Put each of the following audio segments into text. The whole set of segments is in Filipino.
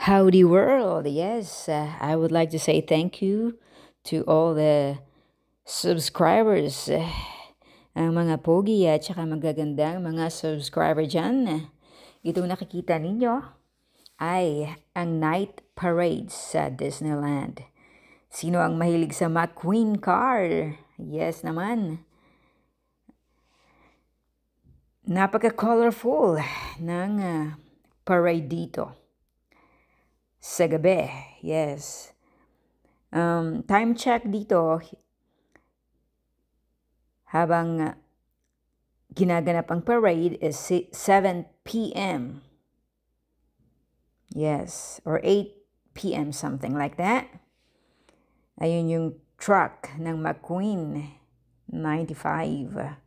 Howdy world. Yes, I would like to say thank you to all the subscribers. Ang mga pogi at saka magagandang mga subscriber dyan. Itong nakikita ninyo ay ang night parade sa Disneyland. Sino ang mahilig sa McQueen car? Yes naman. Napaka-colorful ng parade dito. Sa gabi, yes. Time check dito, habang ginaganap ang parade is 7 p.m. Yes, or 8 p.m. something like that. Ayun yung truck ng McQueen 95.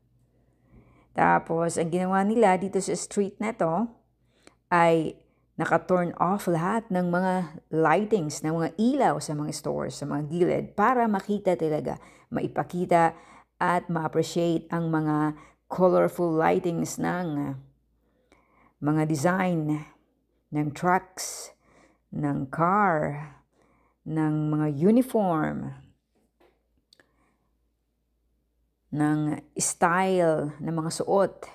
Tapos, ang ginawa nila dito sa street na to ay naka-turn off lahat ng mga lightings, ng mga ilaw sa mga stores, sa mga gilid para makita talaga, maipakita at ma-appreciate ang mga colorful lightings ng mga design ng trucks, ng car, ng mga uniform, ng style ng mga suot,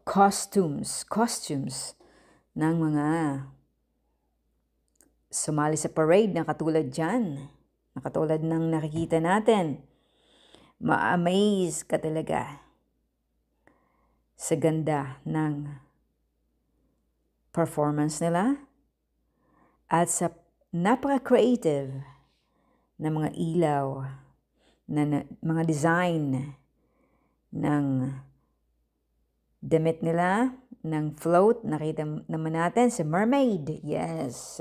costumes ng mga sumali sa parade na katulad dyan, na katulad ng nakikita natin. Ma-amaze ka talaga sa ganda ng performance nila at sa napaka-creative na mga ilaw, na mga design ng damit nila, ng float. Nakita naman natin sa mermaid. Yes.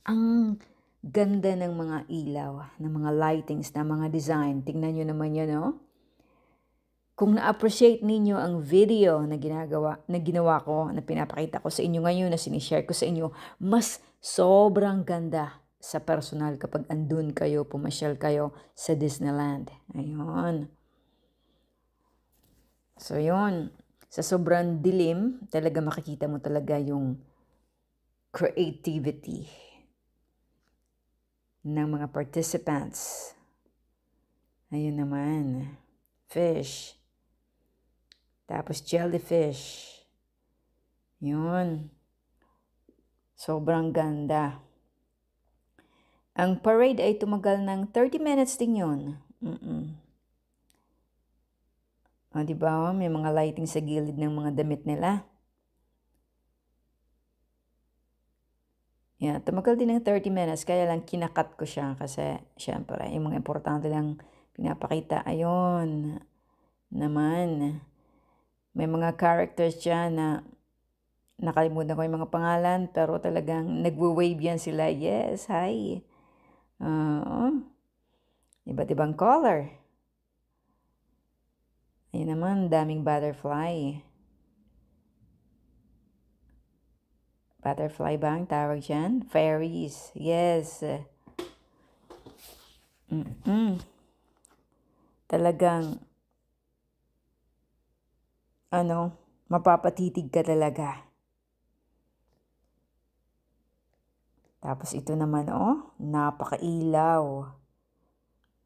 Ang ganda ng mga ilaw, ng mga lightings, ng mga design. Tingnan nyo naman yun, no? Kung na-appreciate ninyo ang video na ginawa ko, na pinapakita ko sa inyo ngayon, na sinishare ko sa inyo, mas sobrang ganda sa personal kapag andun kayo, pumasyal kayo sa Disneyland. Ayun. So, yun. Sa sobrang dilim, talaga makikita mo talaga yung creativity ng mga participants. Ayun naman. Fish. Tapos jellyfish. Yun. Sobrang ganda. Ang parade ay tumagal ng 30 minutes din yun. O, diba? May mga lighting sa gilid ng mga damit nila. Yeah, tumagal din ng 30 minutes. Kaya lang kinakat ko siya kasi syempre, yung mga importante lang pinapakita. Ayun. Naman. May mga characters dyan na nakalimutan ko yung mga pangalan, pero talagang nagwe-wave yan sila. Yes, hi. Iba't ibang color. Ayun naman, daming butterfly. Butterfly ba ang tawag dyan? Fairies. Yes. Talagang, mapapatitig ka talaga. Tapos ito naman, napakailaw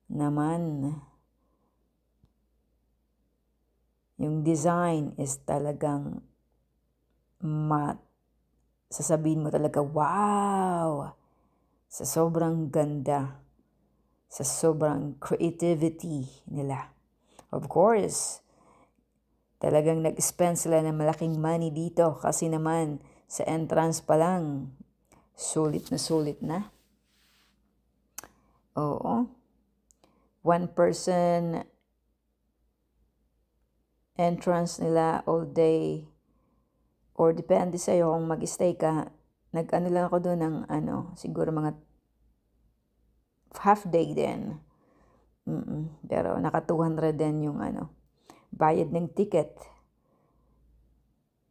naman. Yung design is talagang sasabihin mo talaga, wow! Sa sobrang ganda, sa sobrang creativity nila. Of course, talagang nag-spend sila ng malaking money dito kasi naman sa entrance pa lang, sulit na. Oo. One person entrance nila all day, or depende sa'yo kung mag-stay ka. Nag-ano lang ako doon ng siguro mga half day din. Pero naka 200 din yung bayad ng ticket.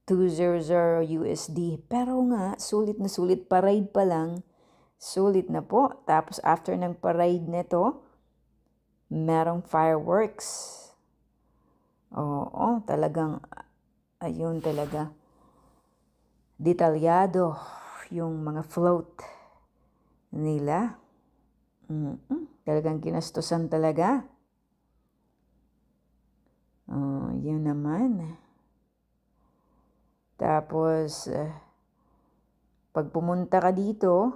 200 USD. Pero nga, sulit na sulit. Parade pa lang, sulit na po. Tapos after ng parade neto, merong fireworks. Oo, talagang, ayun talaga. detalyado yung mga float nila. Talagang kinastusan talaga. Yun naman. Tapos, pag pumunta ka dito,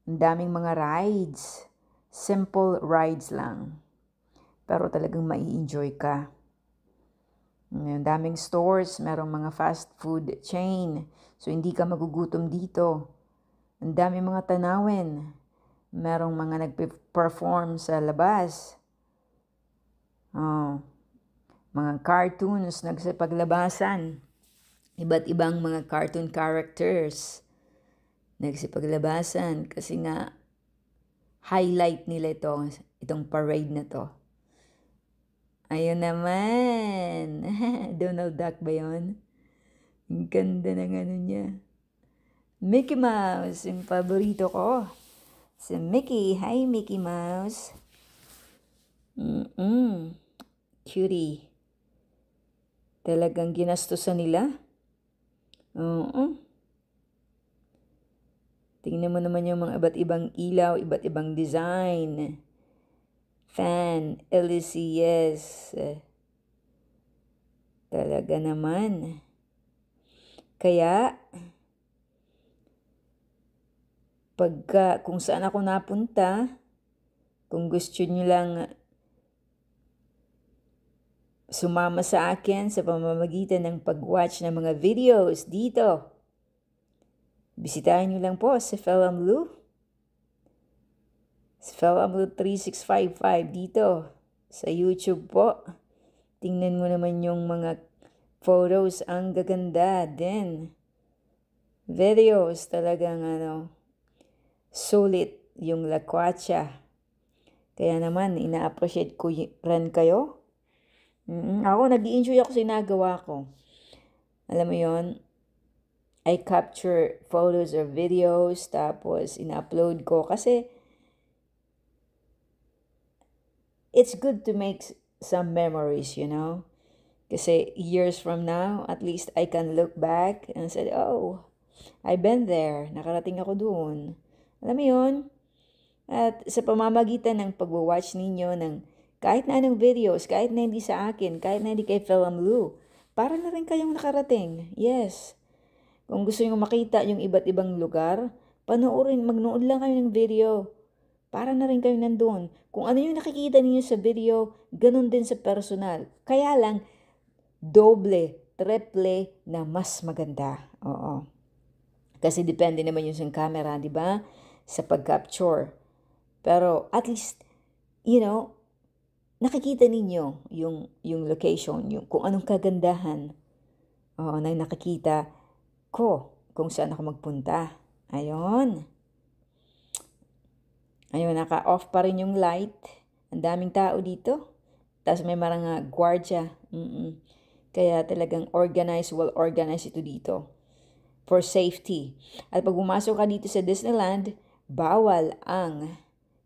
ang daming mga rides. Simple rides lang. Pero talagang mai-enjoy ka. Ang daming stores, merong mga fast food chain. So, hindi ka magugutom dito. Ang daming mga tanawin. Merong mga nag-perform sa labas. Mga cartoons nagsipaglabasan. Iba't ibang mga cartoon characters nagsipaglabasan kasi nga highlight nila itong parade na to. Ayun naman. Donald Duck ba yun? Ang ganda ng ano niya. Mickey Mouse, yung paborito ko. Si Mickey. Hi, Mickey Mouse. Cutie. Talagang ginastusan nila. Tingnan mo naman yung mga iba't ibang ilaw, iba't ibang design. Fan, LCS. Talaga naman. Kaya, kung saan ako napunta, kung gusto nyo lang sumama sa akin sa pamamagitan ng pag-watch ng mga videos dito, bisitahin nyo lang po si Felamlu. Si Felamlu 3655 dito sa YouTube po. Tingnan mo naman yung mga photos, ang gaganda din. Videos talagang sulit yung lakwatsa. Kaya naman, ina-appreciate ko rin kayo. Ako, nag-i-enjoy ako sa ginagawa ko. Alam mo yon, I capture photos or videos, tapos ina-upload ko kasi it's good to make some memories, you know? Kasi years from now, at least I can look back and say, oh, I've been there. Nakarating ako doon. Alam mo yun? At sa pamamagitan ng pag-watch ninyo ng kahit na anong videos, kahit na hindi sa akin, kahit na hindi kay Felamlu, para na rin kayong nakarating. Yes. Kung gusto nyo makita yung iba't ibang lugar, magnood lang kayo ng video. Para na rin kayo nandun. Kung ano yung nakikita ninyo sa video, ganun din sa personal. Kaya lang, doble, triple na mas maganda. Oo. Kasi depende naman yung sa camera, di ba? Sa pag-capture. Pero at least, nakikita ninyo yung location, yung kung anong kagandahan na nakikita ko kung saan ako magpunta. Ayun, naka-off pa rin yung light. Ang daming tao dito. Tapos may mga gwardiya. Kaya talagang well-organized ito dito. For safety. At pag pumasok ka dito sa Disneyland, bawal ang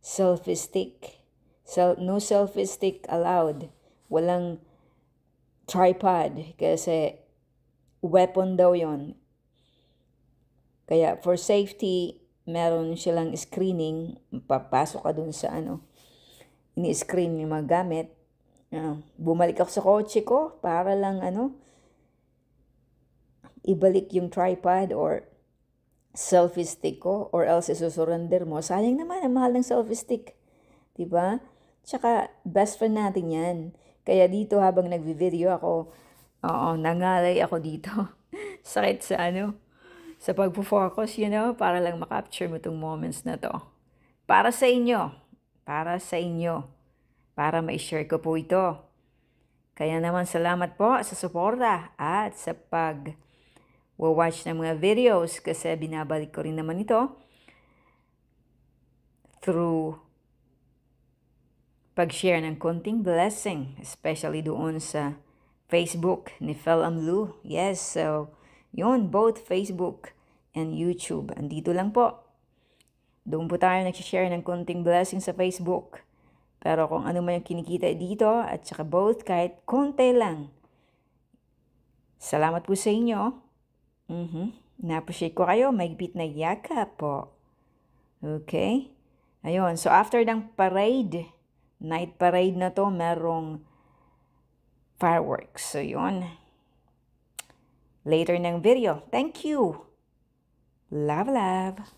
selfie stick. No selfie stick allowed. Walang tripod kasi weapon daw yon. Kaya for safety, meron silang screening. Papasok ka dun sa ini-screen yung mga gamit. Bumalik ako sa kotse ko para lang ibalik yung tripod or selfie stick ko or else isusurrender mo. Sayang naman, ang mahal ng selfie stick. Diba? Tsaka, best friend natin yan. Kaya dito habang nagvi-video ako, nangalay ako dito. Sakit sa pagpo-focus, para lang makapture mo itong moments na to. Para sa inyo. Para ma-share ko po ito. Kaya naman salamat po sa suporta at sa pag-watch ng mga videos kasi binabalik ko rin naman ito through pag-share ng konting blessing, especially doon sa Facebook ni Felamlu. Yes, so yun, both Facebook and YouTube. Andito lang po. Doon po tayo nag-share ng konting blessing sa Facebook. Pero kung ano man yung kinikita dito at saka both, kahit konti lang. Salamat po sa inyo. Na-appreciate ko kayo. Mahigpit na yakap po. Okay? Ayun. So, after ng parade, night parade na to, merong fireworks. So, yun. Later ng video. Thank you. Love, love.